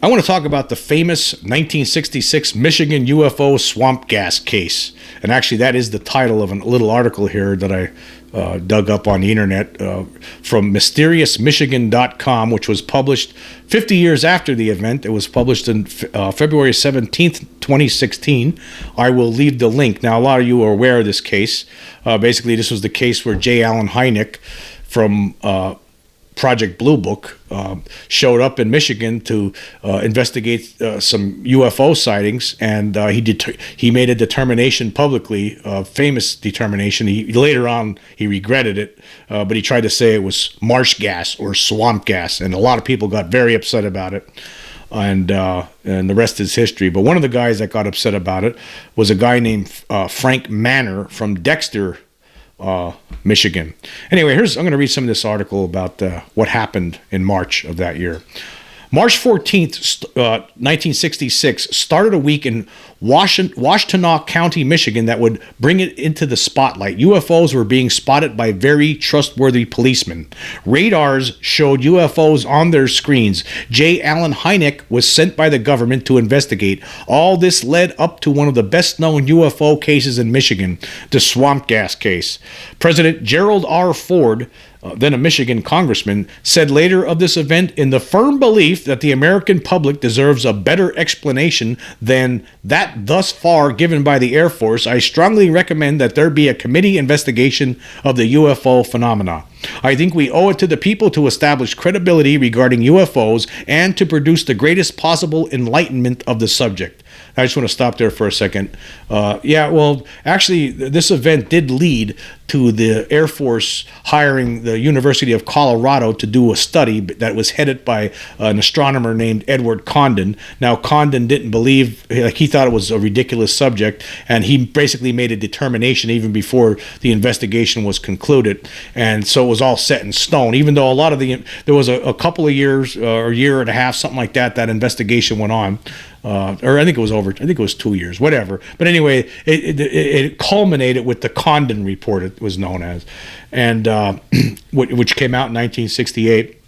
I want to talk about the famous 1966 Michigan UFO swamp gas case. And actually, that is the title of a little article here that I dug up on the internet from mysteriousmichigan.com, which was published 50 years after the event. It was published on February 17th, 2016. I will leave the link. Now, a lot of you are aware of this case. Basically, this was the case where J. Allen Hynek from Project Blue Book showed up in Michigan to investigate some UFO sightings, and he made a determination publicly, a famous determination. Later on he regretted it, but he tried to say it was marsh gas or swamp gas, and a lot of people got very upset about it. And the rest is history. But one of the guys that got upset about it was a guy named Frank Manor from Dexter, Michigan. Anyway, I'm going to read some of this article about what happened in March of that year. March 14th, 1966, started a week in Washtenaw County, Michigan that would bring it into the spotlight. UFOs were being spotted by very trustworthy policemen. Radars showed UFOs on their screens. J. Allen Hynek was sent by the government to investigate. All this led up to one of the best-known UFO cases in Michigan, the swamp gas case. President Gerald R. Ford, then a Michigan congressman, said later of this event, in the firm belief that the American public deserves a better explanation than that thus far given by the Air Force, I strongly recommend that there be a committee investigation of the UFO phenomena. I think we owe it to the people to establish credibility regarding UFOs and to produce the greatest possible enlightenment of the subject. I just want to stop there for a second. Actually, this event did lead to the Air Force hiring the University of Colorado to do a study that was headed by an astronomer named Edward Condon. Now, Condon didn't believe, he thought it was a ridiculous subject, and he basically made a determination even before the investigation was concluded. And so it was all set in stone, even though there was a couple of years, or a year and a half, something like that investigation went on. Or I think it was 2 years, whatever. But anyway, it culminated with the Condon Report, it was known as, and which came out in 1968.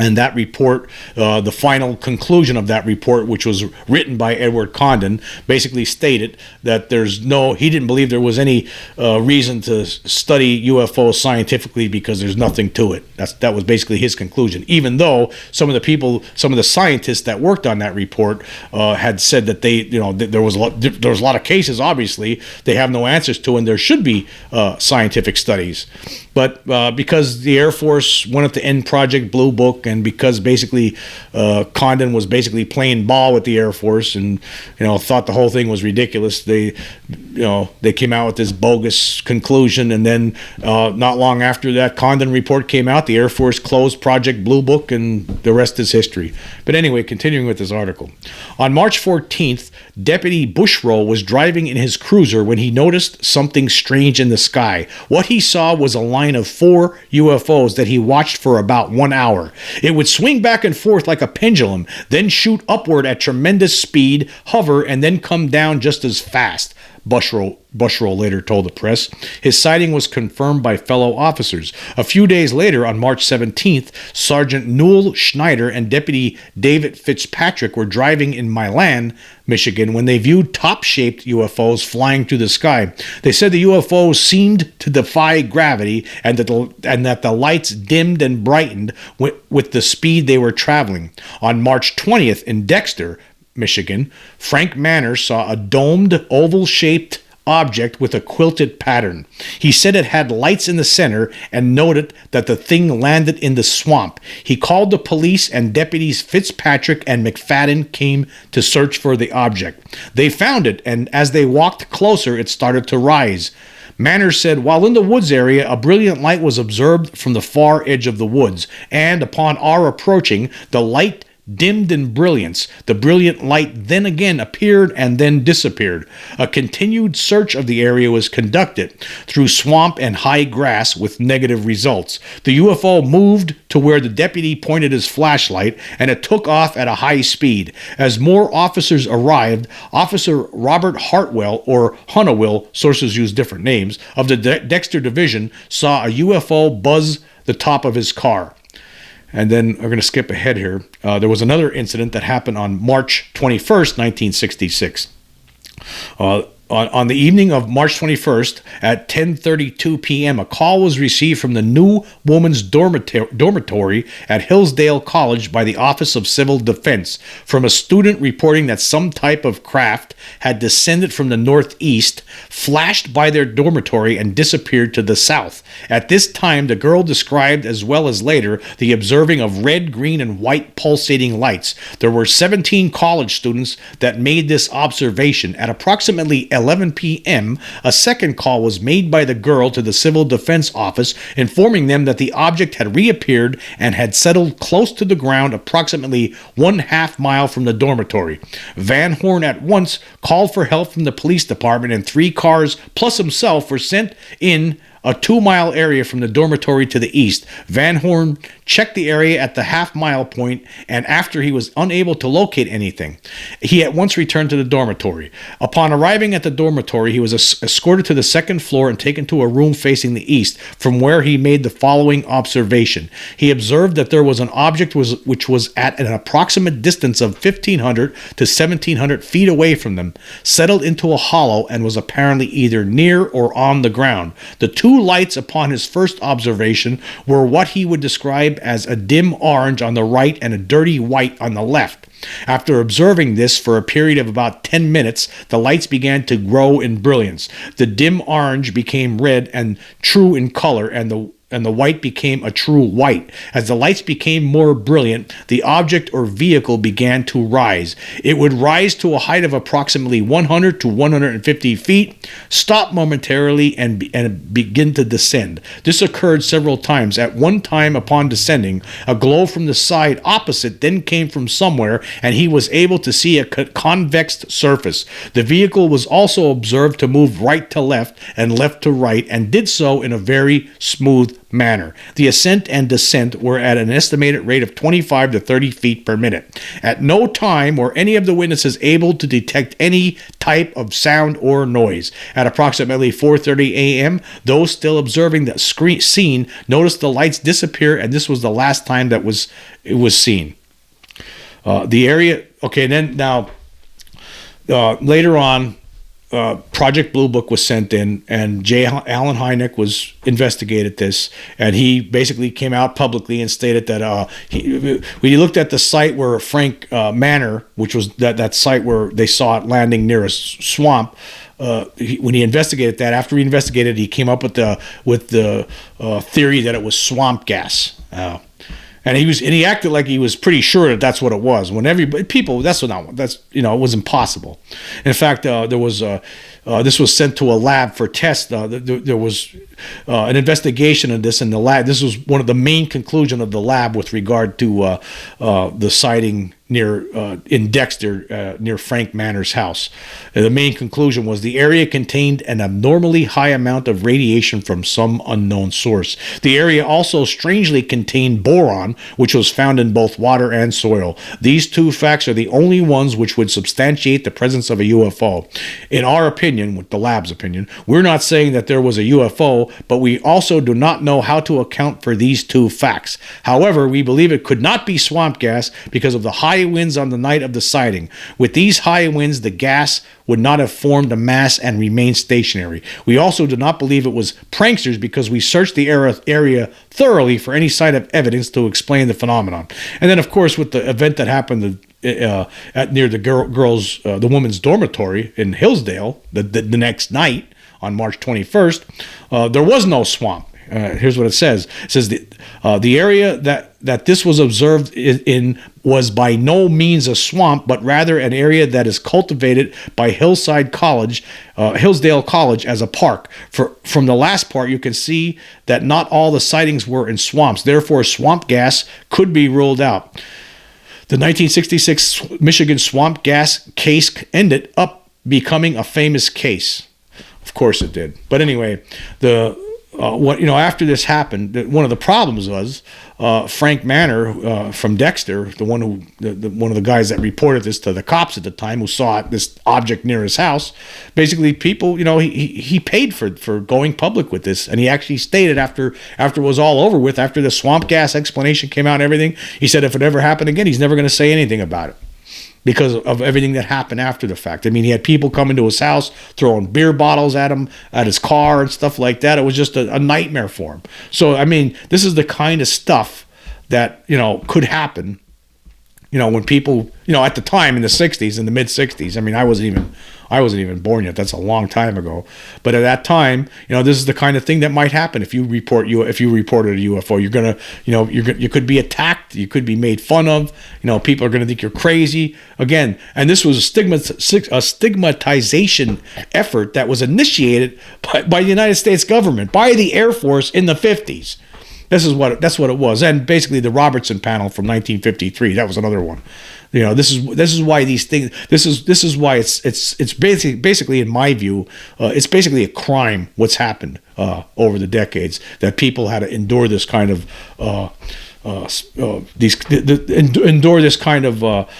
And that report, the final conclusion of that report, which was written by Edward Condon, basically stated that he didn't believe there was any reason to study UFOs scientifically because there's nothing to it. That was basically his conclusion. Even though some of the scientists that worked on that report had said that there was a lot of cases, obviously, they have no answers to, and there should be scientific studies. But because the Air Force wanted to end Project Blue Book, and because basically Condon was basically playing ball with the Air Force and thought the whole thing was ridiculous, they came out with this bogus conclusion. And then not long after that Condon report came out, the Air Force closed Project Blue Book, and the rest is history. But anyway, continuing with this article. On March 14th, Deputy Bushrow was driving in his cruiser when he noticed something strange in the sky. What he saw was a line of 4 UFOs that he watched for about 1 hour. It would swing back and forth like a pendulum, then shoot upward at tremendous speed, hover, and then come down just as fast, Bushrow later told the press. His sighting was confirmed by fellow officers. A few days later, on March 17th, Sergeant Newell Schneider and Deputy David Fitzpatrick were driving in Milan, Michigan, when they viewed top-shaped UFOs flying through the sky. They said the UFOs seemed to defy gravity and that the lights dimmed and brightened with the speed they were traveling. On March 20th, in Dexter, Michigan, Frank Manor saw a domed, oval-shaped object with a quilted pattern. He said it had lights in the center and noted that the thing landed in the swamp. He called the police, and deputies Fitzpatrick and McFadden came to search for the object. They found it, and as they walked closer, it started to rise. Manor said, while in the woods area, a brilliant light was observed from the far edge of the woods, and upon our approaching, the light dimmed in brilliance. The brilliant light then again appeared and then disappeared. A continued search of the area was conducted through swamp and high grass with negative results. The UFO moved to where the deputy pointed his flashlight, and it took off at a high speed. As more officers arrived, Officer Robert Hartwell, or Hunnewell, sources use different names, of the Dexter Division, saw a UFO buzz the top of his car. And then we're going to skip ahead here. There was another incident that happened on March 21st, 1966. On the evening of March 21st at 10:32 p.m., a call was received from the New Women's Dormitory at Hillsdale College by the Office of Civil Defense from a student reporting that some type of craft had descended from the northeast, flashed by their dormitory, and disappeared to the south. At this time, the girl described, as well as later, the observing of red, green, and white pulsating lights. There were 17 college students that made this observation. At approximately 11 p.m., a second call was made by the girl to the Civil Defense Office, informing them that the object had reappeared and had settled close to the ground approximately 1/2 mile from the dormitory. Van Horn at once called for help from the police department, and 3 cars plus himself were sent in a 2-mile area from the dormitory to the east. Van Horn checked the area at the 1/2 mile point, and after he was unable to locate anything, he at once returned to the dormitory. Upon arriving at the dormitory, he was escorted to the second floor and taken to a room facing the east, from where he made the following observation. He observed that there was an object which was at an approximate distance of 1,500 to 1,700 feet away from them, settled into a hollow, and was apparently either near or on the ground. The 2 lights upon his first observation were what he would describe as a dim orange on the right and a dirty white on the left. After observing this for a period of about 10 minutes, the lights began to grow in brilliance. The dim orange became red and true in color, and the white became a true white. As the lights became more brilliant, the object or vehicle began to rise. It would rise to a height of approximately 100 to 150 feet, stop momentarily, and begin to descend. This occurred several times. At one time, upon descending, a glow from the side opposite then came from somewhere, and he was able to see a convex surface. The vehicle was also observed to move right to left and left to right, and did so in a very smooth manner. The ascent and descent were at an estimated rate of 25 to 30 feet per minute. At no time were any of the witnesses able to detect any type of sound or noise. At approximately 4:30 a.m., those still observing the scene noticed the lights disappear, and this was the last time that it was seen. The area. Okay, then now later on, Project Blue Book was sent in, and J. Allen Hynek was investigated this, and he basically came out publicly and stated that when he looked at the site where Frank Manor, which was that site where they saw it landing near a swamp, when he investigated that, after he investigated, he came up with the theory that it was swamp gas. And he acted like he was pretty sure that that's what it was. When it was impossible. In fact, this was sent to a lab for tests. There was an investigation of this in the lab. This was one of the main conclusions of the lab with regard to the sighting in Dexter, near Frank Manor's house. The main conclusion was the area contained an abnormally high amount of radiation from some unknown source. The area also strangely contained boron, which was found in both water and soil. These 2 facts are the only ones which would substantiate the presence of a UFO. In our opinion, with the lab's opinion, we're not saying that there was a UFO, but we also do not know how to account for these 2 facts. However, we believe it could not be swamp gas because of the high winds on the night of the sighting. With these high winds, the gas would not have formed a mass and remained stationary. We also do not believe it was pranksters because we searched the area thoroughly for any sign of evidence to explain the phenomenon. And then, of course, with the event that happened near the woman's dormitory in Hillsdale the next night on March 21st, there was no swamp. Here's what it says. It says the area that this was observed in was by no means a swamp, but rather an area that is cultivated by Hillsdale College as a park. From the last part, you can see that not all the sightings were in swamps. Therefore, swamp gas could be ruled out. The 1966 Michigan swamp gas case ended up becoming a famous case. Of course it did. But anyway, after this happened, one of the problems was Frank Manor from Dexter, the one one of the guys that reported this to the cops at the time, who saw this object near his house. Basically, people, he paid for going public with this, and he actually stated after it was all over with, after the swamp gas explanation came out and everything, he said if it ever happened again, he's never going to say anything about it, because of everything that happened after the fact. I mean, he had people come into his house, throwing beer bottles at him, at his car and stuff like that. It was just a nightmare for him. So, I mean, this is the kind of stuff that, could happen, when people, at the time in the 60s, in the mid 60s, I mean, I wasn't even born yet. That's a long time ago. But at that time, this is the kind of thing that might happen if you reported a UFO. You're gonna, you could be attacked. You could be made fun of. People are gonna think you're crazy again. And this was a stigmatization effort that was initiated by the United States government, by the Air Force in the 50s. That's what it was. And basically the Robertson panel from 1953, that was another one. This is why these things, this is why it's basically, in my view, it's basically a crime what's happened over the decades, that people had to endure this kind of endure this kind of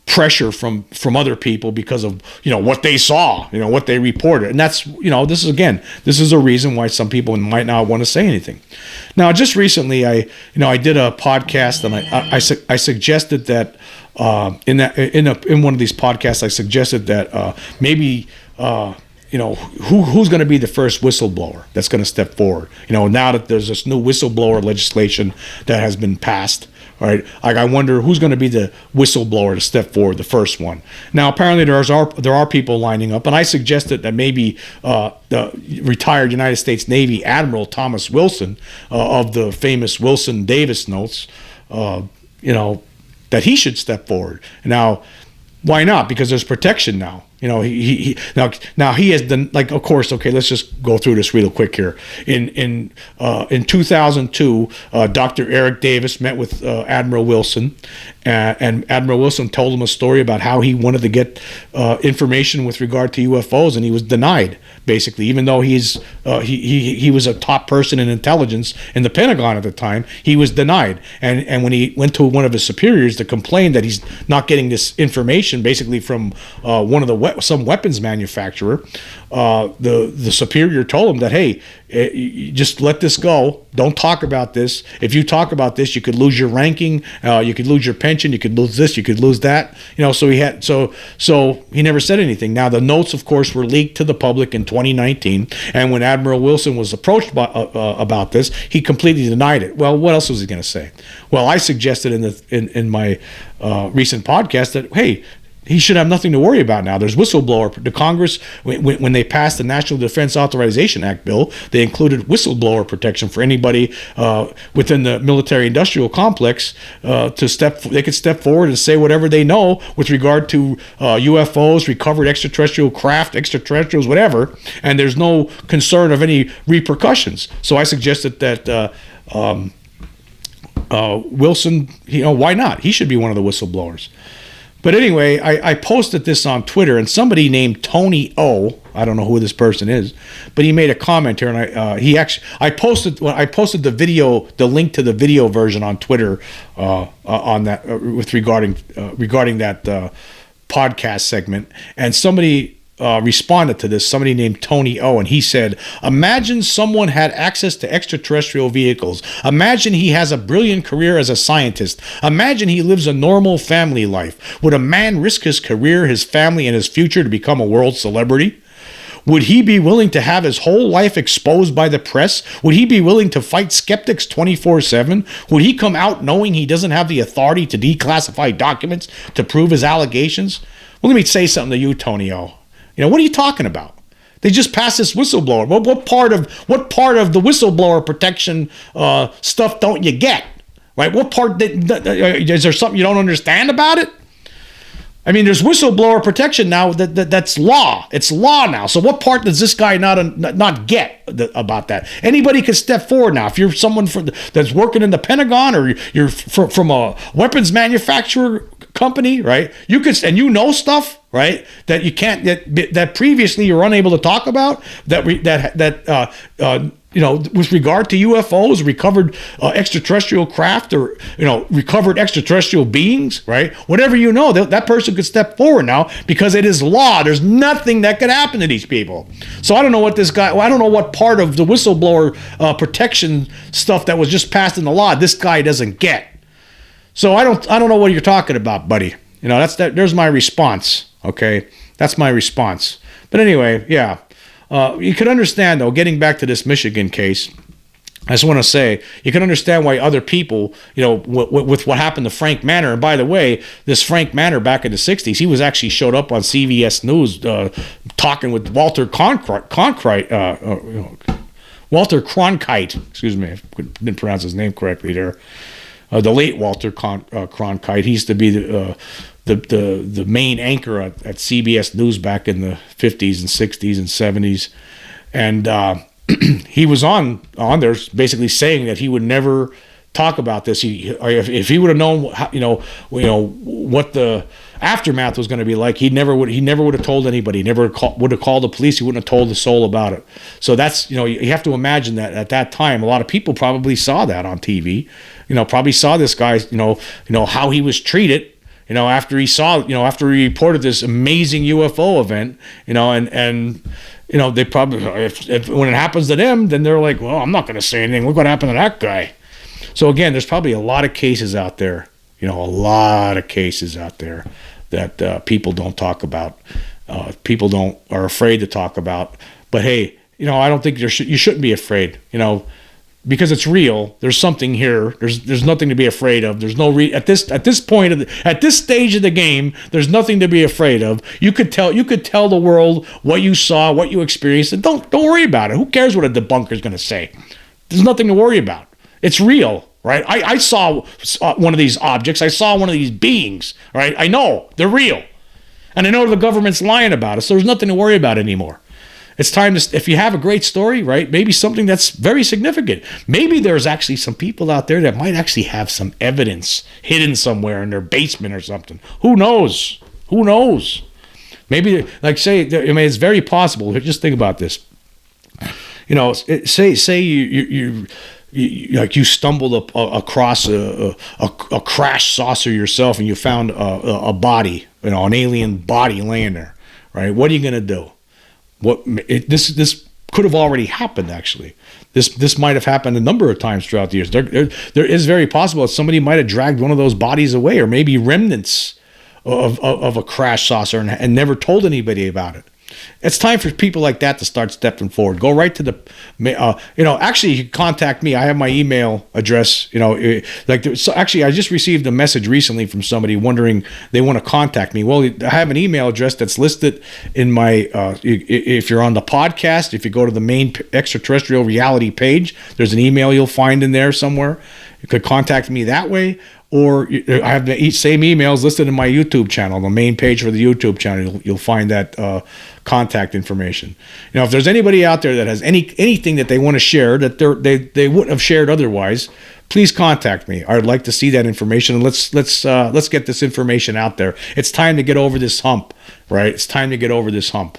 pressure from other people because of what they saw, what they reported. And that's this is a reason why some people might not want to say anything. Now, just recently I did a podcast, and I suggested that in one of these podcasts I suggested that maybe who's going to be the first whistleblower that's going to step forward, now that there's this new whistleblower legislation that has been passed. All right, I wonder who's going to be the whistleblower to step forward, the first one. Now, apparently there are people lining up, and I suggested that maybe the retired United States Navy Admiral Thomas Wilson of the famous Wilson-Davis notes, that he should step forward. Now, why not? Because there's protection now. He has done, of course. Okay, let's just go through this real quick here. In 2002, Dr. Eric Davis met with Admiral Wilson, and Admiral Wilson told him a story about how he wanted to get information with regard to UFOs, and he was denied. Basically, even though he was a top person in intelligence in the Pentagon at the time, he was denied. And when he went to one of his superiors to complain that he's not getting this information, basically from some weapons manufacturer, the superior told him that, hey, you just let this go. Don't talk about this. If you talk about this, you could lose your ranking. You could lose your pension. You could lose this. You could lose that. So he never said anything. Now the notes, of course, were leaked to the public in 2019. And when Admiral Wilson was approached about this, he completely denied it. Well, what else was he going to say? Well, I suggested in my recent podcast that, hey, he should have nothing to worry about now. There's whistleblower. The Congress, when they passed the National Defense Authorization Act bill, they included whistleblower protection for anybody within the military-industrial complex they could step forward and say whatever they know with regard to UFOs, recovered extraterrestrial craft, extraterrestrials, whatever, and there's no concern of any repercussions. So I suggested that Wilson, why not? He should be one of the whistleblowers. But anyway, I posted this on Twitter, and somebody named Tony O, I don't know who this person is, but he made a comment here, and I posted the video, the link to the video version on Twitter on that regarding that podcast segment, and somebody responded to this, somebody named Tony O, and he said, imagine someone had access to extraterrestrial vehicles. Imagine he has a brilliant career as a scientist. Imagine he lives a normal family life. Would a man risk his career, his family, and his future to become a world celebrity? Would he be willing to have his whole life exposed by the press? Would he be willing to fight skeptics 24/7? Would he come out knowing he doesn't have the authority to declassify documents to prove his allegations? Well, let me say something to you, Tony O. What are you talking about? They just passed this whistleblower. What part of the whistleblower protection stuff don't you get? Right? What part is there something you don't understand about it? I mean, there's whistleblower protection now. That's law. It's law now. So what part does this guy not get about that? Anybody can step forward now. If you're someone that's working in the Pentagon, or you're from a weapons manufacturer company, right? You could, and you know stuff, right? That you can't, that previously you were unable to talk about, with regard to UFOs, recovered extraterrestrial craft, or recovered extraterrestrial beings, right? Whatever that person could step forward now because it is law. There's nothing that could happen to these people. So I don't know what this guy. I don't know what part of the whistleblower protection stuff that was just passed in the law this guy doesn't get. So I don't know what you're talking about, buddy. There's my response. Okay, that's my response. But anyway, yeah. You can understand, though, getting back to this Michigan case, I just want to say, you can understand why other people, with what happened to Frank Manor. And by the way, this Frank Manor back in the 60s, he was actually showed up on CBS News talking with Walter Cronkite. Excuse me, I didn't pronounce his name correctly there. The late Walter Cronkite. He used to be the main anchor at CBS News back in the 50s and 60s and 70s. And he was on there basically saying that he would never talk about this. If he would have known what the aftermath was going to be like, he never would have told anybody. He never would have called the police. He wouldn't have told the soul about it. So that's, you have to imagine that at that time, a lot of people probably saw that on TV, probably saw this guy, how he was treated, after after he reported this amazing UFO event, and they probably, if when it happens to them, then they're like, well, I'm not going to say anything. Look what happened to that guy. So again, there's probably a lot of cases out there, that people don't talk about, are afraid to talk about. But hey, I don't think you shouldn't be afraid, because it's real. There's something here. There's nothing to be afraid of. There's no at this point at this stage of the game, there's nothing to be afraid of. You could tell the world what you saw, what you experienced, and don't worry about it. Who cares what a debunker's going to say? There's nothing to worry about. It's real, right? I saw one of these objects. I saw one of these beings, right? I know they're real, and I know the government's lying about it. So there's nothing to worry about anymore. It's time to, if you have a great story, right? Maybe something that's very significant. Maybe there's actually some people out there that might actually have some evidence hidden somewhere in their basement or something. Who knows? Maybe, it's very possible. Just think about this. Say you stumbled across a crash saucer yourself, and you found a body, an alien body laying there, right? What are you going to do? This could have already happened, actually. This might have happened a number of times throughout the years. There is very possible that somebody might have dragged one of those bodies away, or maybe remnants of a crash saucer, and never told anybody about it. It's time for people like that to start stepping forward. Go right to actually, you can contact me. I have my email address, actually, I just received a message recently from somebody wondering they want to contact me. Well, I have an email address that's listed in my, if you're on the podcast, if you go to the main Extraterrestrial Reality page, there's an email you'll find in there somewhere. You could contact me that way. Or I have the same emails listed in my YouTube channel, the main page for the YouTube channel. You'll find that contact information. If there's anybody out there that has anything that they want to share that they wouldn't have shared otherwise, please contact me. I'd like to see that information, and let's get this information out there. It's time to get over this hump, right? It's time to get over this hump.